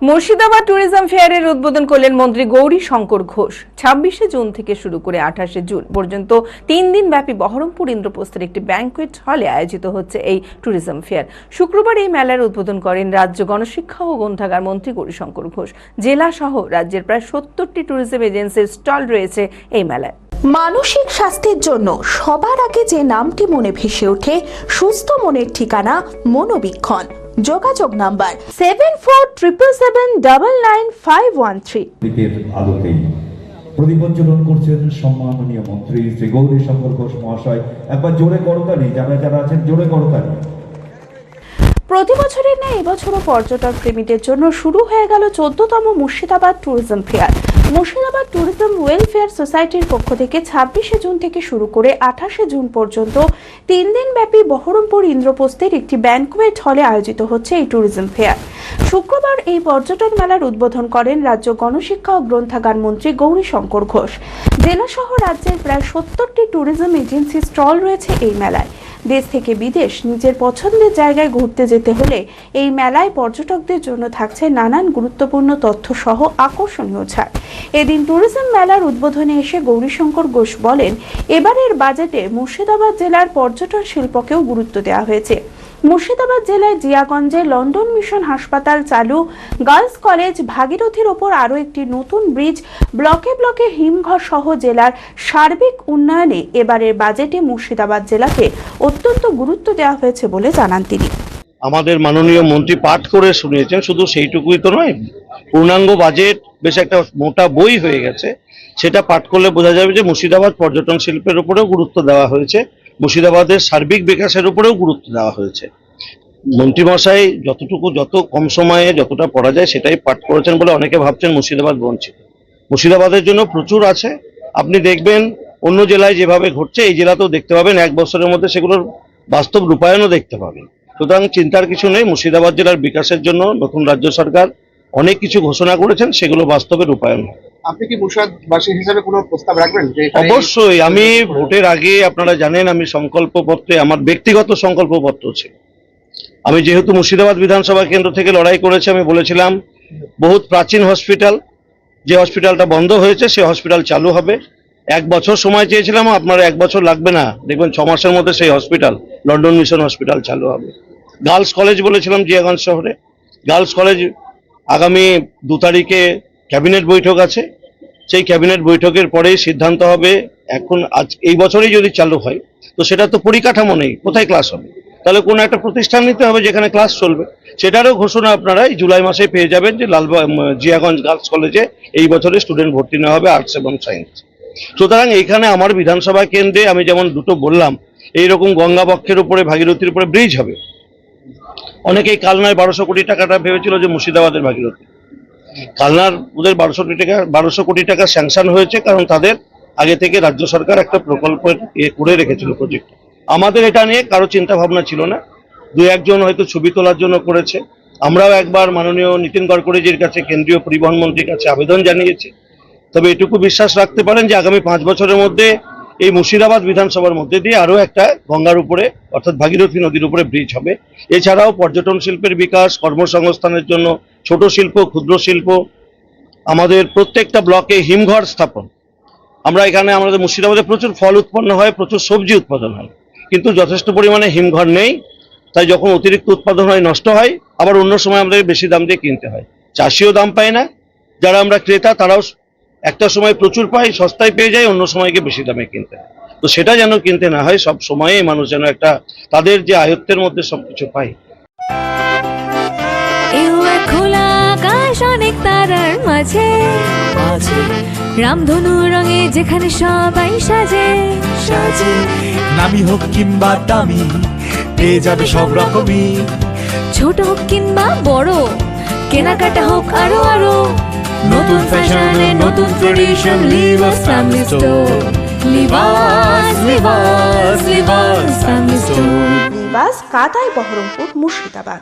Murshidabad tourism ফেয়ারের উদ্বোধন করলেন মন্ত্রী গৌরী শঙ্কর ঘোষ। 26শে জুন থেকে শুরু করে 28শে জুন পর্যন্ত 3 দিন ব্যাপী বহরমপুর ইন্দ্রপ্রস্থের একটি ব্যাংকুয়েট হলে আয়োজিত হচ্ছে এই ট্যুরিজম ফেয়ার। শুক্রবার এই মেলার উদ্বোধন করেন রাজ্য গণশিক্ষা ও গ্রন্থাগার মন্ত্রী গৌরী শঙ্কর ঘোষ। জেলা সহ রাজ্যের প্রায় 70টি ট্যুরিজম এজেন্সির স্টল রয়েছে এই মেলায়। মানসিক স্বাস্থ্যের জন্য সবার আগে যে নামটি মনে ভেসে ওঠে, সুস্থ মনের ঠিকানা মনোবীক্ষণ। যোগাযোগ নাম্বার 7477799513। আলোতেই প্রদীপজ্বলন করছেন সম্মাননীয় মন্ত্রী শ্রী গৌরী শঙ্কর ঘোষ মহাশয়। একবার জোরে করতালি, যারা আছেন জোরে করতালি। প্রতি বছরের ন্যায় এবছরও পর্যটক প্রেমীদের জন্য শুরু হয়ে গেল 14তম Murshidabad tourism fair. Murshidabad tourism welfare সোসাইটির পক্ষ থেকে 26শে জুন থেকে শুরু করে 28শে জুন পর্যন্ত 3 দিন ব্যাপী বহরমপুর ইন্দ্রপ্রস্থের একটি ব্যাংকুয়েট হলে আয়োজিত হচ্ছে এই ট্যুরিজম ফেয়ার। শুক্রবার এই পর্যটন মেলার উদ্বোধন করেন রাজ্য গণশিক্ষা ও গ্রন্থাগার মন্ত্রী গৌরী শঙ্কর ঘোষ। জেলা সহ রাজ্যের প্রায় 70টি ট্যুরিজম এজেন্সি স্টল রয়েছে এই মেলায়। দেশ থেকে বিদেশ নিজের পছন্দের জায়গায় ঘুরতে যেতে হলে এই মেলায় পর্যটকদের জন্য থাকছে নানান গুরুত্বপূর্ণ তথ্য সহ আকর্ষণীয় ছাড়। এদিন ট্যুরিজম মেলার উদ্বোধনে এসে গৌরীশঙ্কর ঘোষ বলেন, এবারের বাজেটে মুর্শিদাবাদ জেলার পর্যটন শিল্পকেও গুরুত্ব দেওয়া হয়েছে। মুর্শিদাবাদ জেলায় জিয়াগঞ্জে লন্ডন মিশন হাসপাতাল চালু, গার্লস কলেজ, ভাগীরথীর ওপর আরও একটি নতুন ব্রিজ, ব্লকে ব্লকে হিমঘর সহ জেলার সার্বিক উন্নয়নে এবারের বাজেটে মুর্শিদাবাদ জেলাকে অত্যন্ত গুরুত্ব দেওয়া হয়েছে বলে জানান তিনি। আমাদের মাননীয় মন্ত্রী পাঠ করে শুনিয়েছেন, শুধু সেইটুকুই তো নয়, পূর্ণাঙ্গ বাজেট বেশ একটা মোটা বই হয়ে গেছে। সেটা পাঠ করলে বোঝা যাবে যে মুর্শিদাবাদ পর্যটন শিল্পের উপরেও গুরুত্ব দেওয়া হয়েছে, মুর্শিদাবাদের সার্বিক বিকাশের উপরেও গুরুত্ব দেওয়া হয়েছে। মন্ত্রীমশাই যত কম সময়ে যতটা পড়া যায় সেটাই পাঠ করেছেন বলে অনেকে ভাবছেন মুর্শিদাবাদ বঞ্চিত। মুর্শিদাবাদের জন্য প্রচুর আছে। আপনি দেখবেন অন্য জেলায় যেভাবে ঘটছে এই জেলাতেও দেখতে পাবেন, 1 বছরের মধ্যে সেগুলোর বাস্তব রূপায়ণও দেখতে পাবেন। সুতরাং চিন্তার কিছু নেই, মুর্শিদাবাদ জেলার বিকাশের জন্য নতুন রাজ্য সরকার অনেক কিছু ঘোষণা করেছেন, সেগুলো বাস্তবে রূপায়ণ। আপনি কি মুর্শিদাবাদী হিসেবে কোনো প্রস্তাব রাখবেন? অবশ্যই। আমি ভোটের আগে আপনারা জানেন আমি সংকল্পপত্রে, আমার ব্যক্তিগত সংকল্পপত্র ছিল, আমি যেহেতু মুর্শিদাবাদ বিধানসভা কেন্দ্র থেকে লড়াই করেছি, আমি বলেছিলাম বহুত প্রাচীন হসপিটাল, যে হসপিটালটা বন্ধ হয়েছে সে হসপিটাল চালু হবে। 1 বছর সময় চেয়েছিলাম, আপনার 1 বছর লাগবে না, দেখবেন 6 মাসের মধ্যে সেই হসপিটাল, লন্ডন মিশন হসপিটাল চালু হবে। গার্লস কলেজ বলেছিলাম জিয়াগঞ্জ শহরে, গার্লস কলেজ আগামী 2 তারিখে ক্যাবিনেট বৈঠক আছে, সেই ক্যাবিনেট বৈঠকের পরেই সিদ্ধান্ত হবে। এখন এই বছরই যদি চালু হয় তো সেটা তো পরিকাঠামো নেই, কোথায় ক্লাস হবে? তাহলে কোনো একটা প্রতিষ্ঠান নিতে হবে যেখানে ক্লাস চলবে। সেটারও ঘোষণা আপনারা এই জুলাই মাসে পেয়ে যাবেন যে জিয়াগঞ্জ গার্লস কলেজে এই বছরে স্টুডেন্ট ভর্তি নেওয়া হবে আর্টস এবং সায়েন্স। সুতরাং এইখানে আমার বিধানসভা কেন্দ্রে আমি যেমন দুটো বললাম, এইরকম গঙ্গাবক্ষের উপরে, ভাগীরথীর উপরে ব্রিজ হবে। অনেকেই কালনায় 1200 কোটি টাকাটা ভেবেছিল যে মুর্শিদাবাদের ভাগীরথী, কালনার ওদের 1200 কোটি টাকা স্যাংশন হয়েছে, কারণ তাদের আগে থেকে রাজ্য সরকার একটা প্রকল্পের করে রেখেছিল প্রজেক্ট। আমাদের এটা নিয়ে কারো চিন্তা ভাবনা ছিল না, 2-1 জন হয়তো ছবি তোলার জন্য করেছে। আমরাও একবার মাননীয় নীতিন গডকরিজির কাছে, কেন্দ্রীয় পরিবহন মন্ত্রীর কাছে আবেদন জানিয়েছি। তবে এটুকু বিশ্বাস রাখতে পারেন যে আগামী 5 বছরের মধ্যে এই মুর্শিদাবাদ বিধানসভার মধ্যে দিয়ে আরও একটা গঙ্গার উপরে অর্থাৎ ভাগীরথী নদীর উপরে ব্রিজ হবে। এছাড়াও পর্যটন শিল্পের বিকাশ, কর্মসংস্থানের জন্য ছোট শিল্প, ক্ষুদ্র শিল্প, আমাদের প্রত্যেকটা ব্লকে হিমঘর স্থাপন। আমরা এখানে আমাদের মুর্শিদাবাদে প্রচুর ফল উৎপন্ন হয়, প্রচুর সবজি উৎপাদন হয়, কিন্তু যথেষ্ট পরিমাণে হিমঘর নেই। তাই যখন অতিরিক্ত উৎপাদন হয় নষ্ট হয়, আবার অন্য সময় আমাদের বেশি দাম দিয়ে কিনতে হয়। চাষিও দাম পায় না, যারা আমরা ক্রেতা তারাও একটা সময় প্রচুর পাই, সস্তায় পেয়ে যায়, অন্য সময়কে বেশি দামে কিনতে হয়। তো সেটা যেন কিনতে না হয়, সব সময়ে মানুষ যেন একটা তাদের যে আয়ত্তের মধ্যে সবকিছু পায়। অনেক তারার মাঝে রামধনু রঙে যেখানে সবাই সাজে সাজে, নামি হোক কিংবা দামি পেয়ে যাবে সব রকমই, ছোট হোক কিংবা বড়, কেনাকাটা হোক আরো আরো, নতুন ফ্যাশনে নতুন tradition, Libas family store, Libas Libas Libas family store. Libas কাতাই বহরমপুর মুর্শিদাবাদ।